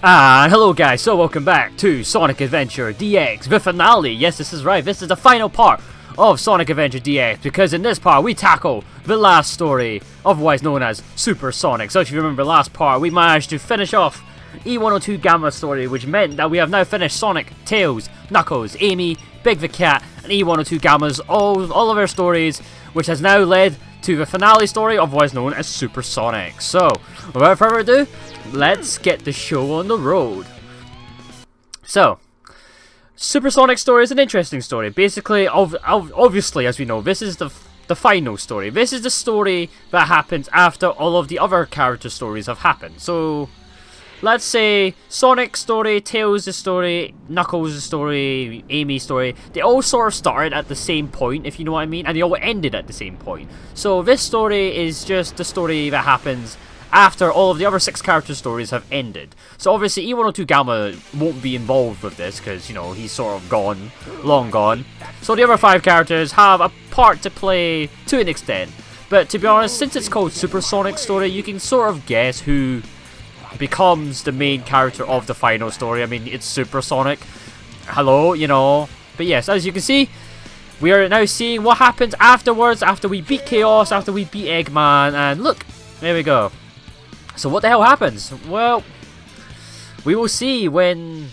Hello guys, so welcome back to Sonic Adventure DX, the finale. Yes, this is right, this is the final part of Sonic Adventure DX, because in this part we tackle the last story, otherwise known as Super Sonic. So if you remember last part, we managed to finish off E102 Gamma story, which meant that we have now finished Sonic, Tails, Knuckles, Amy, Big the Cat, and E102 Gamma's, all of their stories, which has now led to the finale story, otherwise known as Super Sonic. So, without further ado, let's get the show on the road. So, Super Sonic story is an interesting story. Basically, obviously, as we know, this is the final story. This is the story that happens after all of the other character stories have happened. So, let's say Sonic's story, Tails' story, Knuckles' story, Amy's story, they all sort of started at the same point, if you know what I mean, and they all ended at the same point. So this story is just the story that happens after all of the other 6 character stories have ended. So obviously E102 Gamma won't be involved with this because, you know, he's sort of gone, long gone. So the other 5 characters have a part to play to an extent. But to be honest, since it's called Super Sonic story, you can sort of guess who becomes the main character of the final story. I mean, it's Super Sonic. Hello, you know. But yes, as you can see, we are now seeing what happens afterwards, after we beat Chaos, after we beat Eggman, and look, there we go. So what the hell happens? Well, we will see when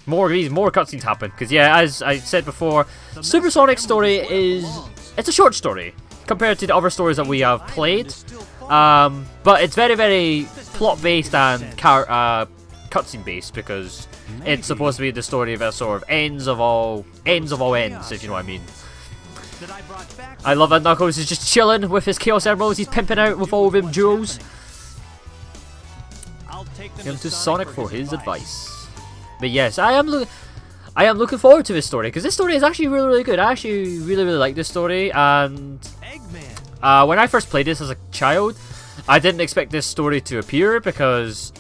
more cutscenes happen. Because yeah, as I said before, Super Sonic story it's a short story compared to the other stories that we have played. But it's very, very plot based and cutscene based, because it's supposed to be the story that sort of ends of all ends, if you know what I mean. I love that Knuckles is just chilling with his Chaos Emeralds. He's pimping out with all of them jewels. Him to Sonic for his advice. But yes, I am looking forward to this story, because this story is actually really, really good. I actually really, really like this story, and when I first played this as a child, I didn't expect this story to appear, because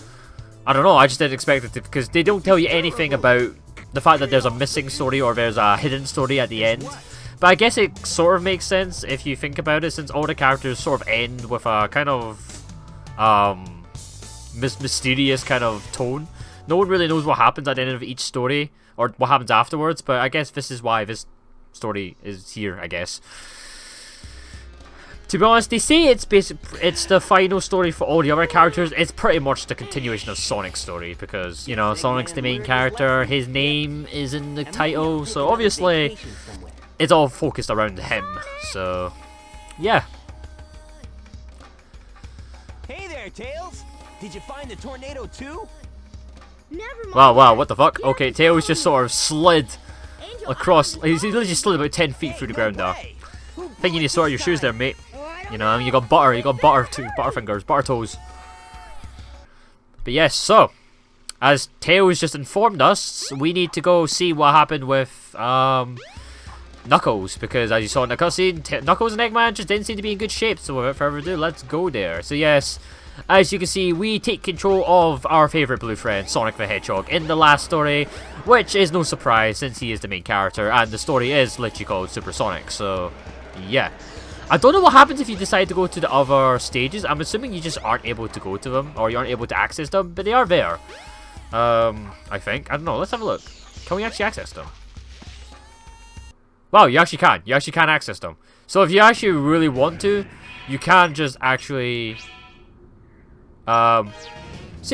I don't know, I just didn't expect it to, because they don't tell you anything about the fact that there's a missing story or there's a hidden story at the end. But I guess it sort of makes sense if you think about it, since all the characters sort of end with a kind of mysterious kind of tone. No one really knows what happens at the end of each story, or what happens afterwards, but I guess this is why this story is here, I guess. To be honest, they say it's the final story for all the other characters. It's pretty much the continuation of Sonic's story, because, you know, Sonic's the main character, his name is in the title, so obviously it's all focused around him. So, yeah. Hey there, Tails! Did you find the tornado too? Wow, what the fuck? Okay, Tails just sort of slid across. He's literally just slid about 10 feet through the ground there. I think you need to sort your shoes there, mate. You know, you got butter too, butter fingers, butter toes. But yes, so as Tails just informed us, we need to go see what happened with Knuckles, because as you saw in the cutscene, Knuckles and Eggman just didn't seem to be in good shape. So without further ado, let's go there. So yes, as you can see, we take control of our favourite blue friend, Sonic the Hedgehog, in the last story, which is no surprise since he is the main character, and the story is literally called Super Sonic. So yeah, I don't know what happens if you decide to go to the other stages. I'm assuming you just aren't able to go to them, or you aren't able to access them, but they are there. I think. I don't know. Let's have a look. Can we actually access them? Wow, you actually can. You actually can access them. So if you actually really want to, you can just actually so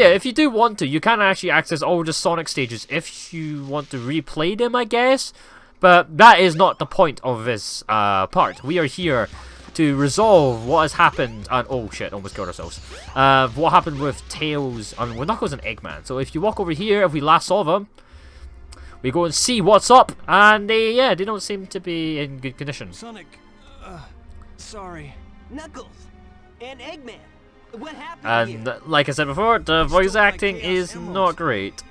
yeah, if you do want to, you can actually access all the Sonic stages if you want to replay them, I guess. But that is not the point of this part. We are here to resolve what has happened, and oh shit, almost killed ourselves. What happened with Tails, with Knuckles and Eggman. So if you walk over here, if we last saw them, we go and see what's up, and they don't seem to be in good condition. Sonic, sorry. Knuckles and Eggman. What happened And like I said before, the voice acting is not great.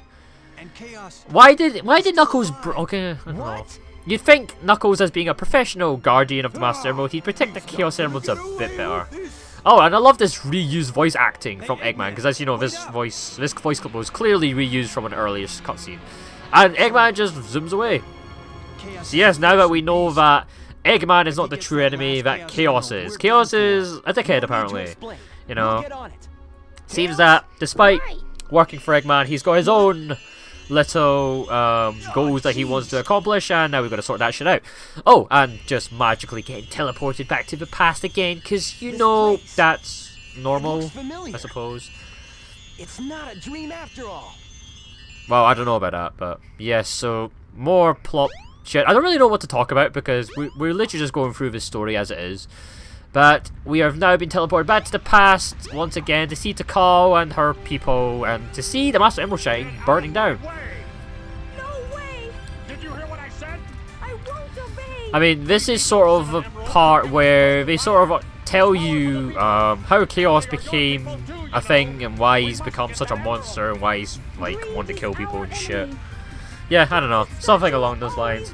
And Chaos. Why did Knuckles? Okay, I don't know. You'd think Knuckles, as being a professional guardian of the Master Emerald, he'd protect the Chaos Emeralds a bit better. Oh, and I love this reused voice acting from Eggman, because as you know, this voice clip was clearly reused from an earlier cutscene. And Eggman just zooms away. So yes, now that we know that Eggman is not the true enemy that Chaos is. Chaos is a dickhead, apparently. You know, seems that despite working for Eggman. He's got his own little goals that he wants to accomplish, and now we've got to sort that shit out. Oh, and just magically getting teleported back to the past again, because you know that's normal, I suppose. It's not a dream after all. Well, I don't know about that, but yes, so more plot shit. I don't really know what to talk about because we're literally just going through this story as it is. But we have now been teleported back to the past once again to see Takao and her people and to see the Master Emerald Shrine burning down. No way! Did you hear what I said? I won't obey! I mean, this is sort of a part where they sort of tell you how Chaos became a thing and why he's become such a monster and why he's like wanting to kill people and shit. Yeah, I don't know, something along those lines.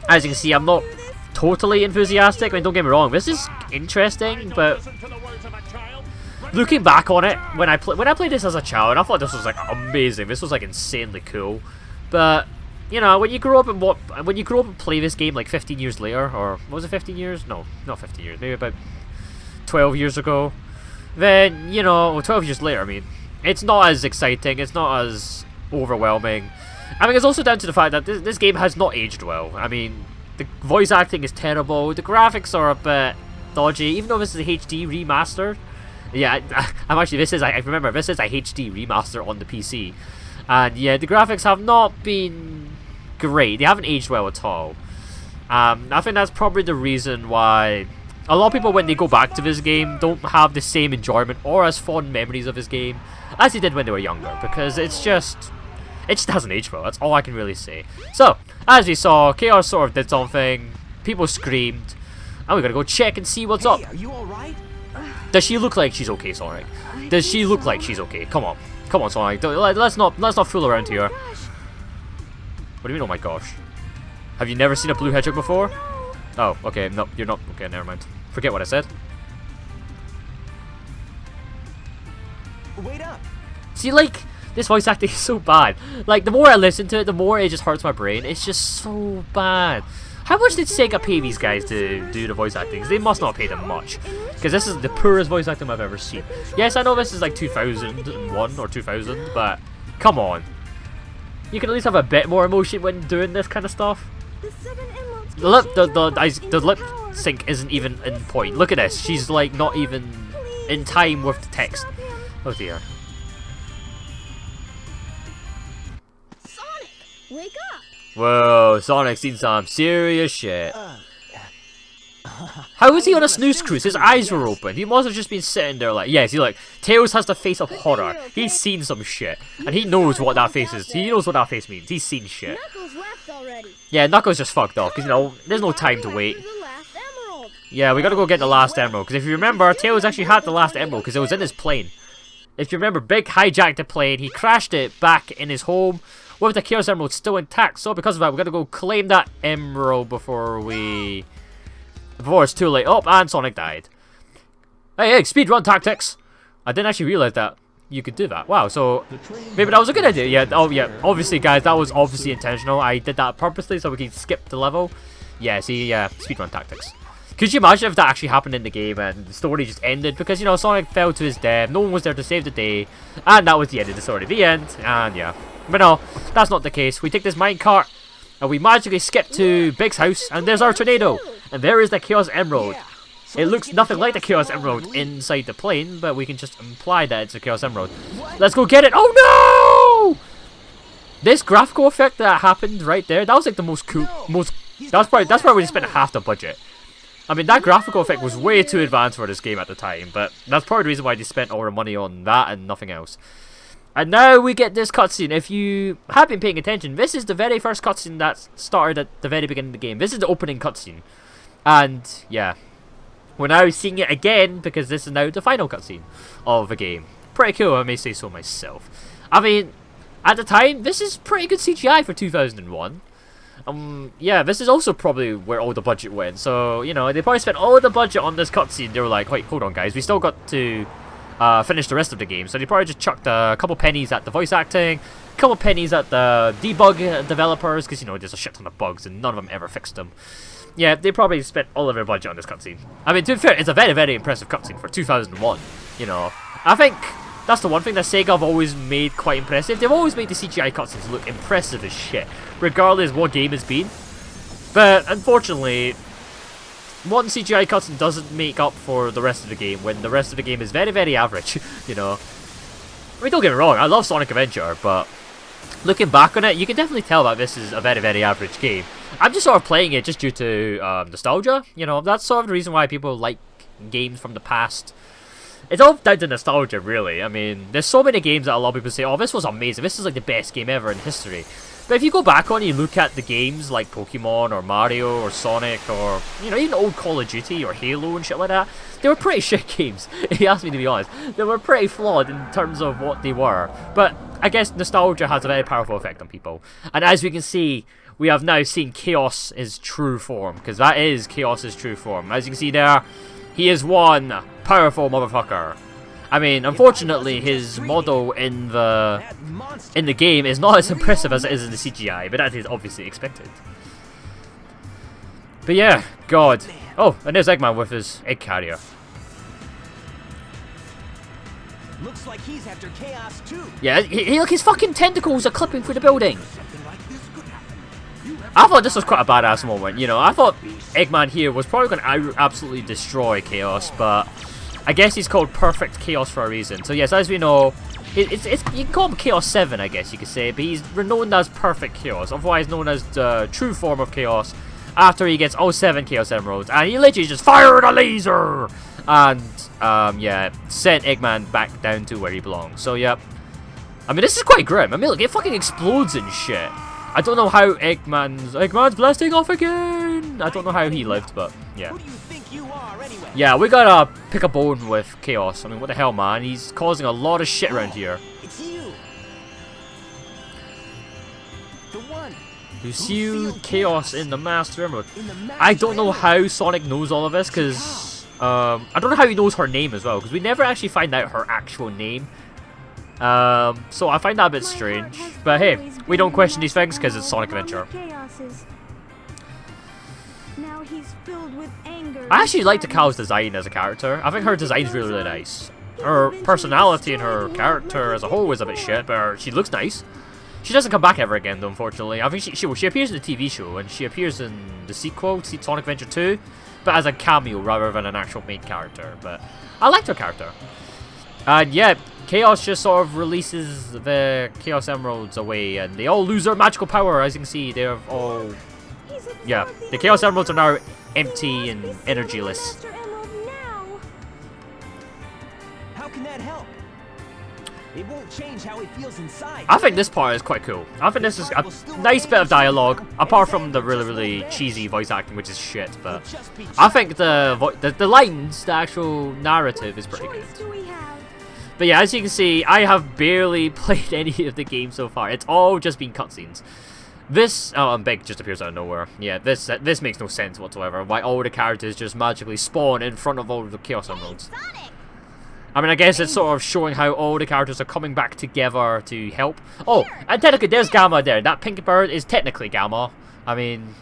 As you can see, I'm not totally enthusiastic. I mean, don't get me wrong, this is interesting, but looking back on it, when I played this as a child, I thought this was like amazing. This was like insanely cool. But you know, when you grow up and play this game like 15 years later, or was it 15 years? No, not 15 years. Maybe about 12 years ago. Then you know, well, 12 years later. I mean, it's not as exciting. It's not as overwhelming. I mean, it's also down to the fact that this game has not aged well. I mean, the voice acting is terrible. The graphics are a bit dodgy, even though this is a HD remaster. Yeah, I'm actually. I remember this is a HD remaster on the PC, and yeah, the graphics have not been great. They haven't aged well at all. I think that's probably the reason why a lot of people, when they go back to this game, don't have the same enjoyment or as fond memories of this game as they did when they were younger, because it just hasn't aged well. That's all I can really say. So, as we saw, Chaos sort of did something, people screamed, and we gotta go check and see what's up. Hey, are you alright? Does she look like she's okay, Sonic? Does she look like she's okay? Come on, Sonic. Let's not fool around here. What do you mean, oh my gosh? Have you never seen a blue hedgehog before? Oh, okay, no, you're not. Okay, never mind. Forget what I said. Wait up. See, like, this voice acting is so bad. Like, the more I listen to it, the more it just hurts my brain. It's just so bad. How much did Sega pay these guys to do the voice acting? 'Cause they must not pay them much. Because this is the poorest voice acting I've ever seen. Yes, I know this is like 2001 or 2000, but come on. You can at least have a bit more emotion when doing this kind of stuff. The lip sync isn't even in point. Look at this. She's like not even in time with the text. Oh dear. Sonic, wake up! Whoa, Sonic's seen some serious shit. How was he on a snooze cruise? His eyes were open. He must have just been sitting there like, yes, Tails has the face of horror. He's seen some shit. And he knows what that face is. He knows what that face means. He's seen shit. Knuckles left already. Yeah, Knuckles just fucked off, because, you know, there's no time to wait. Yeah, we gotta go get the last emerald, because if you remember, Tails actually had the last emerald, because it was in his plane. If you remember, Big hijacked the plane, he crashed it back in his home, with the Chaos Emerald still intact, so because of that, we gotta go claim that emerald before it's too late. Oh, and Sonic died. Hey, speedrun tactics! I didn't actually realize that you could do that. Wow, so maybe that was a good idea. Yeah, oh yeah, obviously guys, that was obviously intentional. I did that purposely so we can skip the level. Yeah, see, speedrun tactics. Could you imagine if that actually happened in the game and the story just ended because, you know, Sonic fell to his death, no one was there to save the day, and that was the end of the story. The end, and yeah. But no, that's not the case. We take this minecart, and we magically skip to Big's house, and there's our tornado, and there is the Chaos Emerald. It looks nothing like the Chaos Emerald inside the plane, but we can just imply that it's a Chaos Emerald. Let's go get it. Oh no! This graphical effect that happened right there, that was like the most cool, that's probably we spent half the budget. I mean, that graphical effect was way too advanced for this game at the time, but that's probably the reason why they spent all their money on that and nothing else. And now we get this cutscene. If you have been paying attention, this is the very first cutscene that started at the very beginning of the game. This is the opening cutscene. And, yeah. We're now seeing it again because this is now the final cutscene of the game. Pretty cool, I may say so myself. I mean, at the time, this is pretty good CGI for 2001. Yeah, this is also probably where all the budget went. So, you know, they probably spent all the budget on this cutscene. They were like, wait, hold on, guys. We still got to finish the rest of the game. So they probably just chucked a couple pennies at the voice acting, a couple pennies at the debug developers, because, you know, there's a shit ton of bugs and none of them ever fixed them. Yeah, they probably spent all of their budget on this cutscene. I mean, to be fair, it's a very, very impressive cutscene for 2001. You know, I think That's the one thing that Sega have always made quite impressive. They've always made the CGI cutscenes look impressive as shit, regardless of what game it's been. But unfortunately, one CGI cutscene doesn't make up for the rest of the game when the rest of the game is very, very average, you know. I mean, don't get me wrong, I love Sonic Adventure, but looking back on it, you can definitely tell that this is a very, very average game. I'm just sort of playing it just due to nostalgia, you know. That's sort of the reason why people like games from the past. It's all down to nostalgia, really. I mean, there's so many games that a lot of people say, oh, this was amazing, this is like the best game ever in history. But if you go back on it, you look at the games like Pokemon or Mario or Sonic or, you know, even old Call of Duty or Halo and shit like that, they were pretty shit games, if you ask me to be honest. They were pretty flawed in terms of what they were. But I guess nostalgia has a very powerful effect on people. And as we can see, we have now seen Chaos' true form, because that is Chaos' true form. As you can see there, he is one powerful motherfucker. I mean, unfortunately, his model in the game is not as impressive as it is in the CGI, but that is obviously expected. But yeah, God. Oh, and there's Eggman with his egg carrier. Looks like he's after Chaos too. Yeah, look, his fucking tentacles are clipping through the building. I thought this was quite a badass moment, you know. I thought Eggman here was probably going to absolutely destroy Chaos, but I guess he's called Perfect Chaos for a reason. So yes, as we know, it's you can call him Chaos 7, I guess you could say, but he's known as Perfect Chaos, otherwise known as the true form of Chaos, after he gets all 7 Chaos Emeralds, and he literally just fired a laser, and yeah, sent Eggman back down to where he belongs. So yeah, I mean, this is quite grim. I mean, look, it fucking explodes and shit. I don't know how Eggman's blasting off again. I don't know how he lived, but yeah. Who do you think you are anyway? Yeah, we gotta pick a bone with Chaos. I mean, what the hell, man? He's causing a lot of shit around here. It's you. The one You who sealed Chaos in the Master Emerald. in the Master I don't know Emerald. how Sonic knows all of this, because I don't know how he knows her name as well, because we never actually find out her actual name. So I find that a bit strange. But hey, we don't question these things because it's Sonic Adventure. Now he's filled with anger. I actually like Takal's design as a character. I think her design's really, really nice. Her personality and her character as a whole is a bit shit, but she looks nice. She doesn't come back ever again, though, unfortunately. I think she appears in the TV show, and she appears in the sequel, Sonic Adventure 2, but as a cameo rather than an actual main character. But I liked her character. And yeah, Chaos just sort of releases the Chaos Emeralds away, and they all lose their magical power. As you can see, they're all... Yeah, the Chaos Emeralds are now empty and energyless. How can that help? It won't change how he feels inside. I think this part is quite cool. I think this is a nice bit of dialogue, apart from the really, really cheesy voice acting, which is shit. But I think the lines, the actual narrative is pretty good. But yeah, as you can see, I have barely played any of the game so far. It's all just been cutscenes. This, and Big just appears out of nowhere. Yeah, this makes no sense whatsoever. Why all the characters just magically spawn in front of all the Chaos Emeralds. I mean, I guess it's sort of showing how all the characters are coming back together to help. Oh, and technically there's Gamma there. That pink bird is technically Gamma. I mean,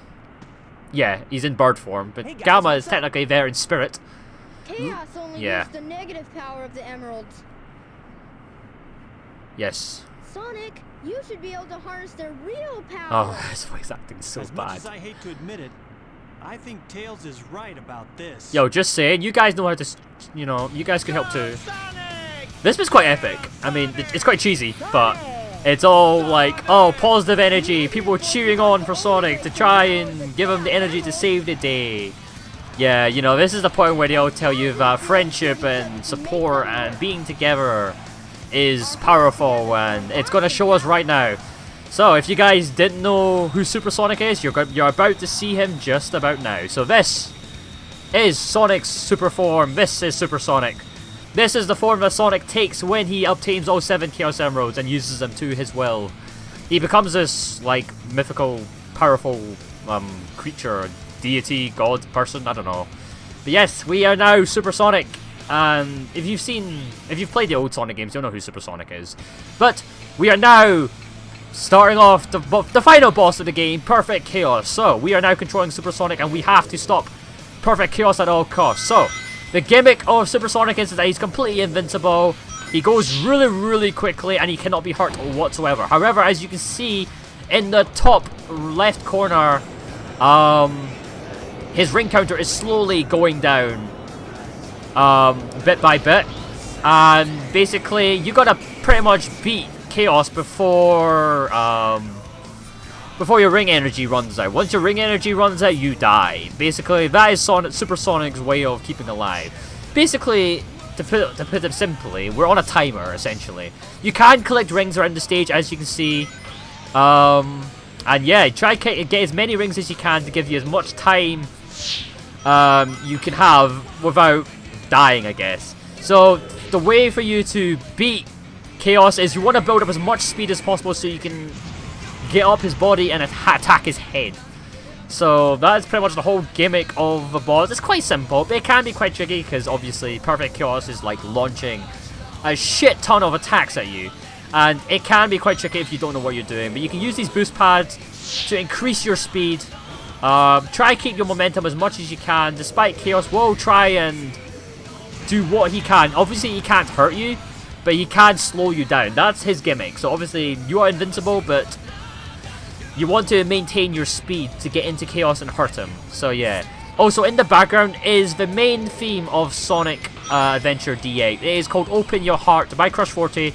yeah, he's in bird form, but Hey guys, Gamma is what's up? technically there in spirit. Chaos only Yeah. used the negative power of the emeralds. Yes. Sonic, you should be able to harness their real power. Oh, his voice acting is so As much bad. as I hate to admit it, I think Tails is right about this. Yo, just saying, you guys know how to, you know, you guys could help too. This was quite epic. I mean, it's quite cheesy, but it's all like, oh, positive energy. People cheering on for Sonic to try and give him the energy to save the day. Yeah, you know, this is the point where they all tell you that friendship and support and being together is powerful, and it's going to show us right now. So, if you guys didn't know who Super Sonic is, you're about to see him just about now. So this is Sonic's super form. This is Super Sonic. This is the form that Sonic takes when he obtains all 7 Chaos Emeralds and uses them to his will. He becomes this, like, mythical, powerful creature, deity, god, person, I don't know. But yes, we are now Super Sonic. And if you've played the old Sonic games, you'll know who Super Sonic is. But we are now starting off the final boss of the game, Perfect Chaos. So we are now controlling Super Sonic, and we have to stop Perfect Chaos at all costs. So the gimmick of Super Sonic is that he's completely invincible. He goes really, really quickly and he cannot be hurt whatsoever. However, as you can see in the top left corner, his ring counter is slowly going down bit by bit. And basically, you gotta pretty much beat Chaos before your ring energy runs out. Once your ring energy runs out, you die. Basically, that is Super Sonic's way of keeping alive. Basically, to put it simply, we're on a timer, essentially. You can collect rings around the stage, as you can see. And yeah, try to get as many rings as you can to give you as much time you can have without dying, I guess. So, the way for you to beat Chaos is you want to build up as much speed as possible so you can get up his body and attack his head. So that's pretty much the whole gimmick of the boss. It's quite simple, but it can be quite tricky because obviously Perfect Chaos is like launching a shit ton of attacks at you. And it can be quite tricky if you don't know what you're doing. But you can use these boost pads to increase your speed. Try keep your momentum as much as you can. Despite Chaos will try and do what he can. Obviously he can't hurt you, but he can slow you down. That's his gimmick. So obviously you are invincible, but you want to maintain your speed to get into Chaos and hurt him. So yeah. Also in the background is the main theme of Sonic Adventure D8. It is called Open Your Heart by Crush 40.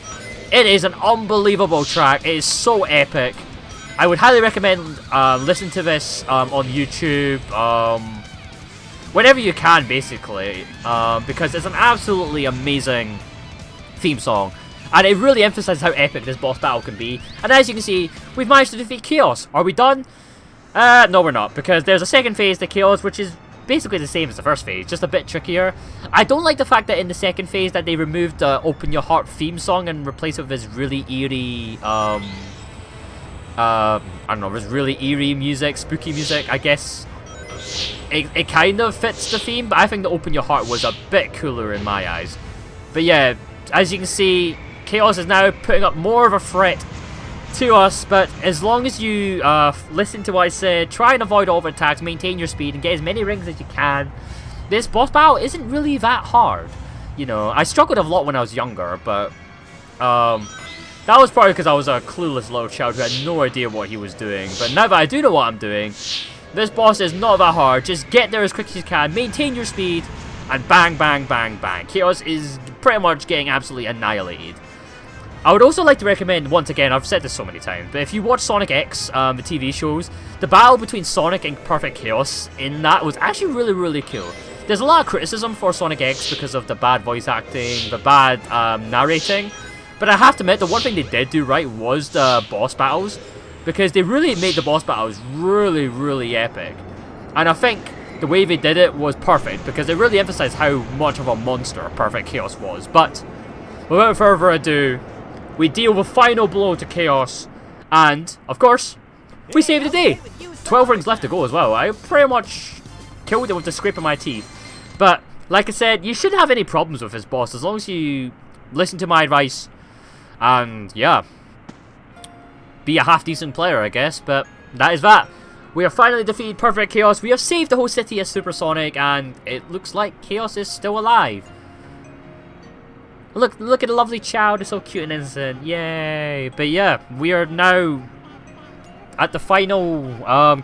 It is an unbelievable track. It is so epic. I would highly recommend listening to this on YouTube. Whenever you can, basically. Because it's an absolutely amazing theme song. And it really emphasizes how epic this boss battle can be. And as you can see, we've managed to defeat Chaos. Are we done? No, we're not. Because there's a second phase to Chaos, which is basically the same as the first phase, just a bit trickier. I don't like the fact that in the second phase that they removed the Open Your Heart theme song and replaced it with this really eerie, I don't know, this really eerie music, spooky music, I guess. It kind of fits the theme, but I think the Open Your Heart was a bit cooler in my eyes. But yeah, as you can see, Chaos is now putting up more of a threat to us, but as long as you listen to what I said, try and avoid over attacks, maintain your speed, and get as many rings as you can, this boss battle isn't really that hard. You know, I struggled a lot when I was younger, but that was probably because I was a clueless little child who had no idea what he was doing. But now that I do know what I'm doing, this boss is not that hard. Just get there as quick as you can, maintain your speed, and bang, bang, bang, bang. Chaos is pretty much getting absolutely annihilated. I would also like to recommend, once again, I've said this so many times, but if you watch Sonic X, the TV shows, the battle between Sonic and Perfect Chaos in that was actually really, really cool. There's a lot of criticism for Sonic X because of the bad voice acting, the bad narrating, but I have to admit, the one thing they did do right was the boss battles, because they really made the boss battles really, really epic. And I think the way they did it was perfect, because they really emphasized how much of a monster Perfect Chaos was. But without further ado, we deal the final blow to Chaos, and, of course, we save the day! 12 rings left to go as well. I pretty much killed it with the scrape of my teeth. But, like I said, you shouldn't have any problems with this boss as long as you listen to my advice. And, yeah, be a half-decent player, I guess, but that is that. We have finally defeated Perfect Chaos. We have saved the whole city as Super Sonic, and it looks like Chaos is still alive. Look at the lovely child, it's so cute and innocent, yay! But yeah, we are now at the final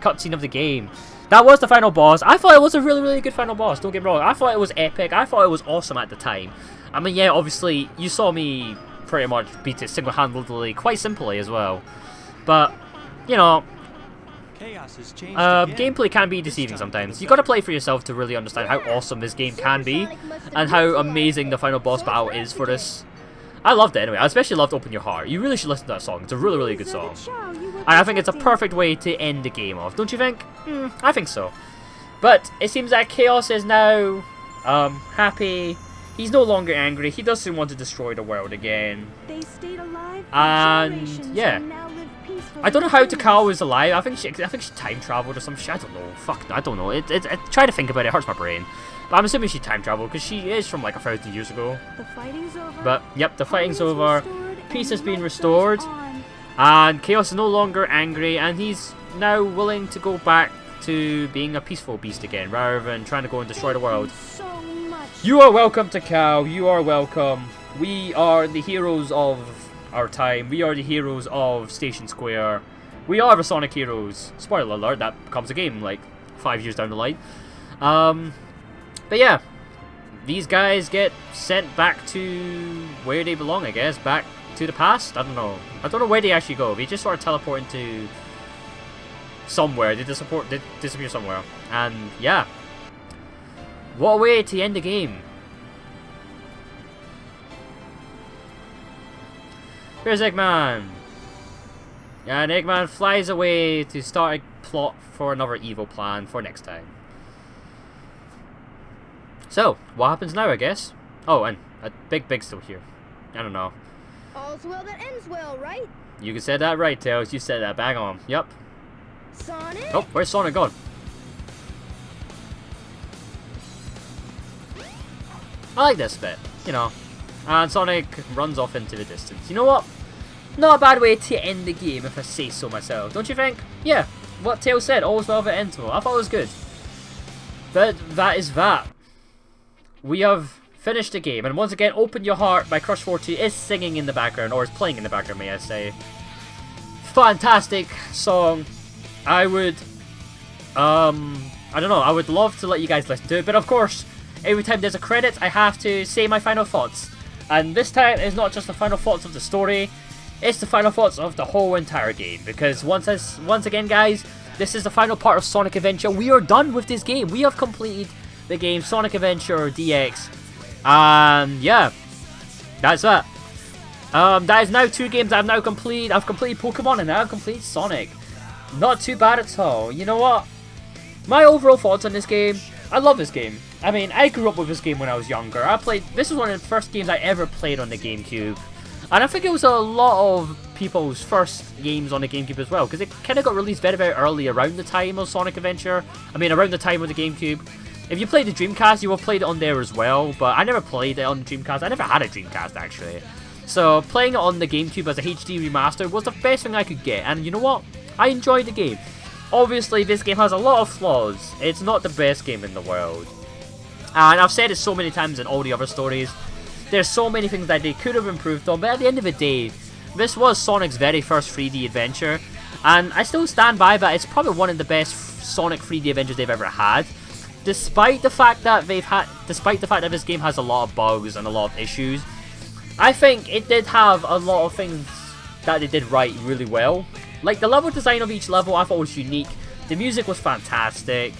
cutscene of the game. That was the final boss. I thought it was a really, really good final boss, don't get me wrong. I thought it was epic, I thought it was awesome at the time. I mean, yeah, obviously, you saw me pretty much beat it single-handedly, quite simply as well. But, you know, Chaos has changed again. gameplay can be deceiving sometimes. You gotta play for yourself to really understand how awesome this game can be, and how amazing the final boss battle is for this. I loved it anyway. I especially loved Open Your Heart. You really should listen to that song. It's a really, really good song. And I think it's a perfect way to end the game off. Don't you think? I think so. But it seems that Chaos is now happy. He's no longer angry. He doesn't want to destroy the world again. They stayed alive for And generations yeah. and now live peacefully I don't know how in Takao is alive. I think she time traveled or some shit. I don't know. Fuck, I don't know. Try to think about it. It hurts my brain. But I'm assuming she time traveled because she is from like 1,000 years ago. The fighting's over. But yep, the fighting's Harmony's over. restored, Peace and has been life restored. goes on. And Chaos is no longer angry, and he's now willing to go back to being a peaceful beast again, rather than trying to go and destroy the world. Thank you so much. You are welcome, Takao. You are welcome. We are the heroes of our time. We are the heroes of Station Square. We are the Sonic heroes. Spoiler alert, that becomes a game like 5 years down the line. But yeah, these guys get sent back to where they belong, I guess. Back to the past? I don't know. I don't know where they actually go. They just sort of teleport into somewhere. They disappear somewhere. And yeah. What a way to end the game. Here's Eggman. And Eggman flies away to start a plot for another evil plan for next time. So, what happens now, I guess? Oh, and a Big still here. I don't know. All's well that ends well, right? You said that right, Tails. You said that bang on. Yep. Sonic? Oh, where's Sonic gone? I like this bit, you know. And Sonic runs off into the distance. You know what? Not a bad way to end the game, if I say so myself. Don't you think? Yeah. What Tails said, all's well that ends well. I thought it was good. But that is that. We have finished the game, and once again, Open Your Heart by Crush 40 is singing in the background, or is playing in the background, may I say. Fantastic song. I would, I don't know, I would love to let you guys listen to it, but of course, every time there's a credit, I have to say my final thoughts. And this time, it's not just the final thoughts of the story, it's the final thoughts of the whole entire game, because once again, guys, this is the final part of Sonic Adventure. We are done with this game. We have completed the game Sonic Adventure DX. And yeah, that's that. That is now 2 games I've now completed. I've completed Pokemon and now I've completed Sonic. Not too bad at all. You know what? My overall thoughts on this game, I love this game. I mean, I grew up with this game when I was younger. This was one of the first games I ever played on the GameCube. And I think it was a lot of people's first games on the GameCube as well, because it kind of got released very, very early around the time of Sonic Adventure. I mean, around the time of the GameCube. If you played the Dreamcast, you will have played it on there as well, but I never played it on the Dreamcast. I never had a Dreamcast, actually. So, playing it on the GameCube as a HD remaster was the best thing I could get, and you know what? I enjoyed the game. Obviously, this game has a lot of flaws. It's not the best game in the world. And I've said it so many times in all the other stories. There's so many things that they could have improved on, but at the end of the day, this was Sonic's very first 3D adventure, and I still stand by that. It's probably one of the best Sonic 3D adventures they've ever had. Despite the fact that this game has a lot of bugs and a lot of issues, I think it did have a lot of things that they did right really well. Like, the level design of each level I thought was unique. The music was fantastic.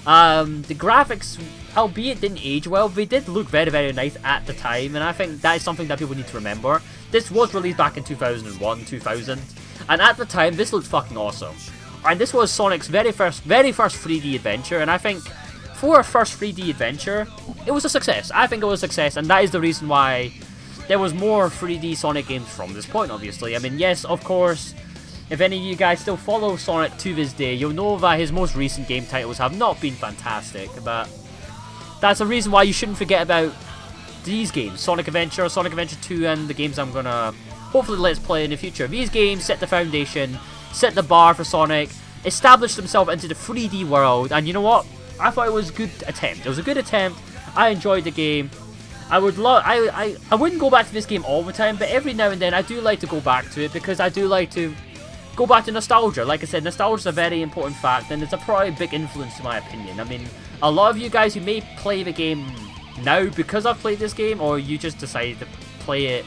The graphics, albeit didn't age well, they did look very, very nice at the time, and I think that is something that people need to remember. This was released back in 2001, 2000, and at the time, this looked fucking awesome. And this was Sonic's very first 3D adventure, and I think for a first 3D adventure, it was a success. I think it was a success, and that is the reason why there was more 3D Sonic games from this point, obviously. I mean, yes, of course, if any of you guys still follow Sonic to this day, you'll know that his most recent game titles have not been fantastic, but that's a reason why you shouldn't forget about these games, Sonic Adventure, Sonic Adventure 2, and the games I'm gonna hopefully let's play in the future. These games set the foundation, set the bar for Sonic, established themselves into the 3D world, and you know what? I thought it was a good attempt. It was a good attempt. I enjoyed the game. I wouldn't go back to this game all the time, but every now and then I do like to go back to it, because I do like to go back to nostalgia. Like I said, nostalgia is a very important fact, and it's a probably big influence in my opinion. I mean, a lot of you guys who may play the game now because I've played this game, or you just decided to play it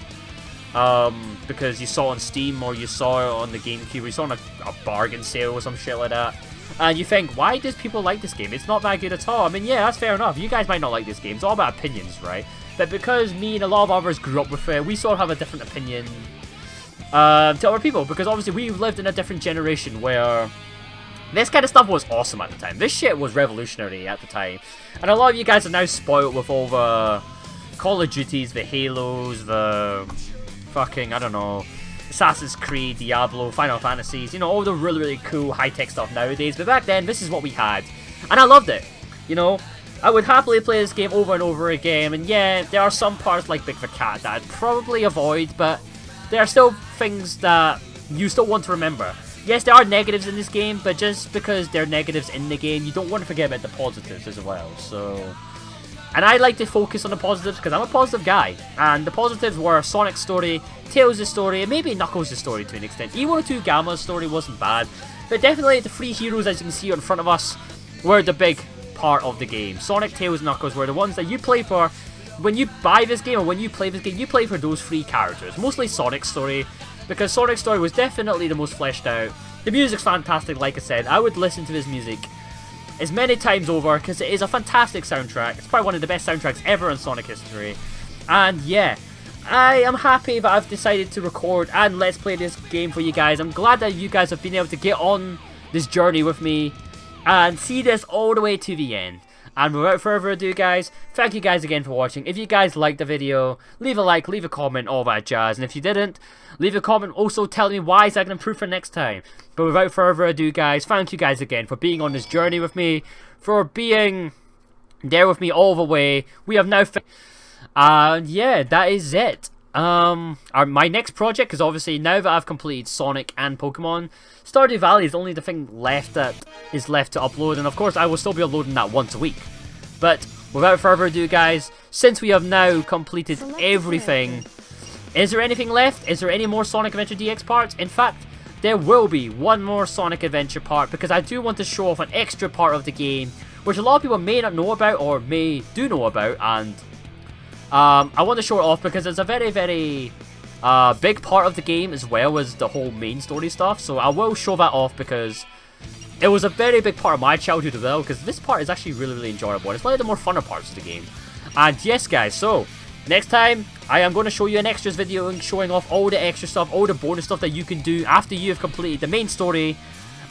because you saw it on Steam, or you saw it on the GameCube, or you saw it on a bargain sale or some shit like that, and you think, why does people like this game? It's not that good at all. I mean, yeah, that's fair enough. You guys might not like this game. It's all about opinions, right? But because me and a lot of others grew up with it, we sort of have a different opinion to other people, because obviously we've lived in a different generation where this kind of stuff was awesome at the time. This shit was revolutionary at the time, and a lot of you guys are now spoiled with all the Call of Duties, the Halos, the fucking, I don't know, Assassin's Creed, Diablo, Final Fantasies, you know, all the really, really cool high-tech stuff nowadays. But back then, this is what we had, and I loved it. You know, I would happily play this game over and over again, and yeah, there are some parts like Big the Cat that I'd probably avoid, but there are still things that you still want to remember. Yes, there are negatives in this game, but just because there are negatives in the game, you don't want to forget about the positives as well. So, And I like to focus on the positives because I'm a positive guy. And the positives were Sonic's story, Tails' story, and maybe Knuckles' story to an extent. E102 Gamma's story wasn't bad. But definitely the three heroes, as you can see in front of us, were the big part of the game. Sonic, Tails, and Knuckles were the ones that you play for. When you buy this game or when you play this game, you play for those three characters. Mostly Sonic's story, because Sonic's story was definitely the most fleshed out. The music's fantastic, like I said. I would listen to his music as many times over because it is a fantastic soundtrack. It's probably one of the best soundtracks ever in Sonic history. And yeah, I am happy that I've decided to record and let's play this game for you guys. I'm glad that you guys have been able to get on this journey with me and see this all the way to the end. And without further ado, guys, thank you guys again for watching. If you guys liked the video, leave a like, leave a comment, all that jazz. And if you didn't, leave a comment also telling me why so I can improve for next time. But without further ado, guys, thank you guys again for being on this journey with me, for being there with me all the way. We have now and yeah, that is it. My next project is obviously, now that I've completed Sonic and Pokemon, Stardew Valley is only the thing left that is left to upload, and of course I will still be uploading that once a week. But without further ado, guys, since we have now completed everything, is there anything left? Is there any more Sonic Adventure DX parts? In fact, there will be one more Sonic Adventure part, because I do want to show off an extra part of the game, which a lot of people may not know about, or may do know about, and I want to show it off because it's a very, very big part of the game as well as the whole main story stuff. So I will show that off because it was a very big part of my childhood as well, because this part is actually really, really enjoyable. It's one of the more funner parts of the game. And yes, guys, so next time I am going to show you an extras video and showing off all the extra stuff, all the bonus stuff that you can do after you have completed the main story,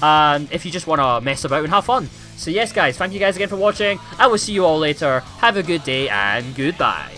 and if you just want to mess about and have fun. So yes, guys, thank you guys again for watching. I will see you all later. Have a good day and goodbye.